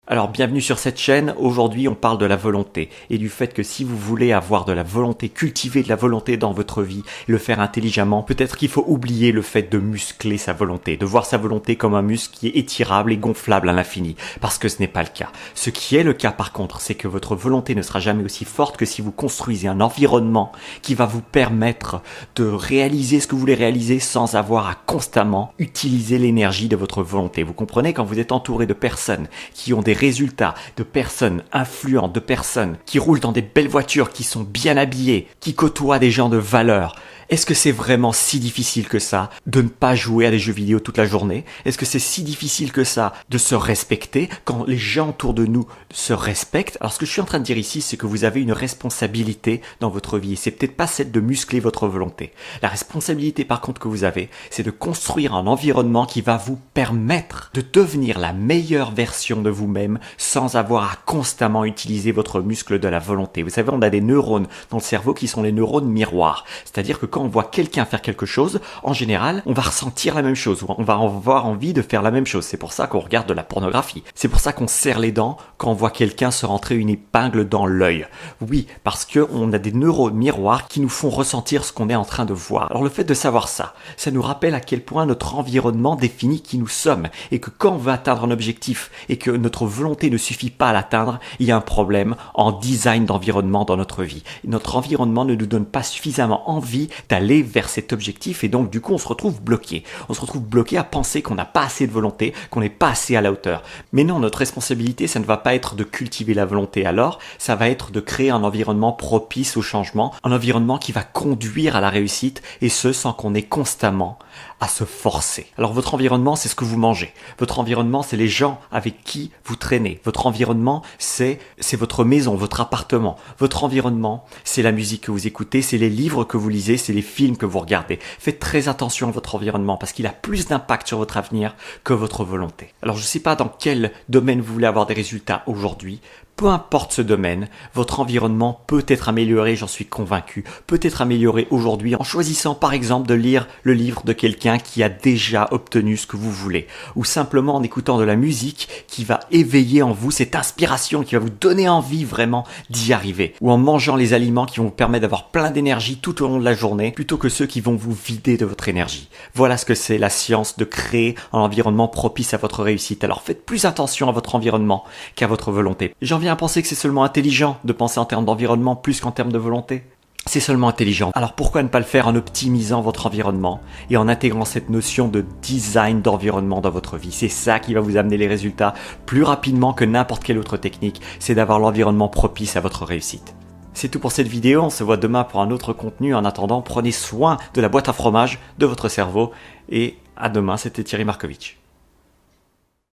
Alors bienvenue sur cette chaîne. Aujourd'hui on parle de la volonté et du fait que si vous voulez avoir de la volonté, cultiver de la volonté dans votre vie, le faire intelligemment, peut-être qu'il faut oublier le fait de muscler sa volonté, de voir sa volonté comme un muscle qui est étirable et gonflable à l'infini, parce que ce n'est pas le cas. Ce qui est le cas par contre, c'est que votre volonté ne sera jamais aussi forte que si vous construisez un environnement qui va vous permettre de réaliser ce que vous voulez réaliser sans avoir à constamment utiliser l'énergie de votre volonté. Vous comprenez, quand vous êtes entouré de personnes qui ont des résultats, de personnes influentes, de personnes qui roulent dans des belles voitures, qui sont bien habillées, qui côtoient des gens de valeur. Est-ce que c'est vraiment si difficile que ça de ne pas jouer à des jeux vidéo toute la journée? Est-ce que c'est si difficile que ça de se respecter quand les gens autour de nous se respectent? Alors ce que je suis en train de dire ici, c'est que vous avez une responsabilité dans votre vie. C'est peut-être pas celle de muscler votre volonté. La responsabilité par contre que vous avez, c'est de construire un environnement qui va vous permettre de devenir la meilleure version de vous-même sans avoir à constamment utiliser votre muscle de la volonté. Vous savez, on a des neurones dans le cerveau qui sont les neurones miroirs. C'est-à-dire que quand on voit quelqu'un faire quelque chose, en général, on va ressentir la même chose, on va avoir envie de faire la même chose. C'est pour ça qu'on regarde de la pornographie. C'est pour ça qu'on serre les dents quand on voit quelqu'un se rentrer une épingle dans l'œil. Oui, parce que on a des neurones miroirs qui nous font ressentir ce qu'on est en train de voir. Alors le fait de savoir ça nous rappelle à quel point notre environnement définit qui nous sommes et que quand on veut atteindre un objectif et que notre volonté ne suffit pas à l'atteindre, il y a un problème en design d'environnement dans notre vie. Notre environnement ne nous donne pas suffisamment envie d'aller vers cet objectif et donc du coup on se retrouve bloqué. On se retrouve bloqué à penser qu'on n'a pas assez de volonté, qu'on n'est pas assez à la hauteur. Mais non, notre responsabilité, ça ne va pas être de cultiver la volonté alors, ça va être de créer un environnement propice au changement, un environnement qui va conduire à la réussite et ce sans qu'on ait constamment à se forcer. Alors votre environnement, c'est ce que vous mangez. Votre environnement, c'est les gens avec qui vous traînez. Votre environnement, c'est votre maison, votre appartement. Votre environnement, c'est la musique que vous écoutez, c'est les livres que vous lisez, c'est les films que vous regardez. Faites très attention à votre environnement parce qu'il a plus d'impact sur votre avenir que votre volonté. Alors je ne sais pas dans quel domaine vous voulez avoir des résultats aujourd'hui. Peu importe ce domaine, votre environnement peut être amélioré, j'en suis convaincu, peut être amélioré aujourd'hui en choisissant par exemple de lire le livre de quelqu'un qui a déjà obtenu ce que vous voulez, ou simplement en écoutant de la musique qui va éveiller en vous cette inspiration, qui va vous donner envie vraiment d'y arriver, ou en mangeant les aliments qui vont vous permettre d'avoir plein d'énergie tout au long de la journée, plutôt que ceux qui vont vous vider de votre énergie. Voilà ce que c'est la science de créer un environnement propice à votre réussite. Alors faites plus attention à votre environnement qu'à votre volonté. J'en viens à penser que c'est seulement intelligent de penser en termes d'environnement plus qu'en termes de volonté. C'est seulement intelligent. Alors pourquoi ne pas le faire en optimisant votre environnement et en intégrant cette notion de design d'environnement dans votre vie? C'est ça qui va vous amener les résultats plus rapidement que n'importe quelle autre technique. C'est d'avoir l'environnement propice à votre réussite. C'est tout pour cette vidéo. On se voit demain pour un autre contenu. En attendant, prenez soin de la boîte à fromage de votre cerveau et à demain. C'était Thierry Markovitch.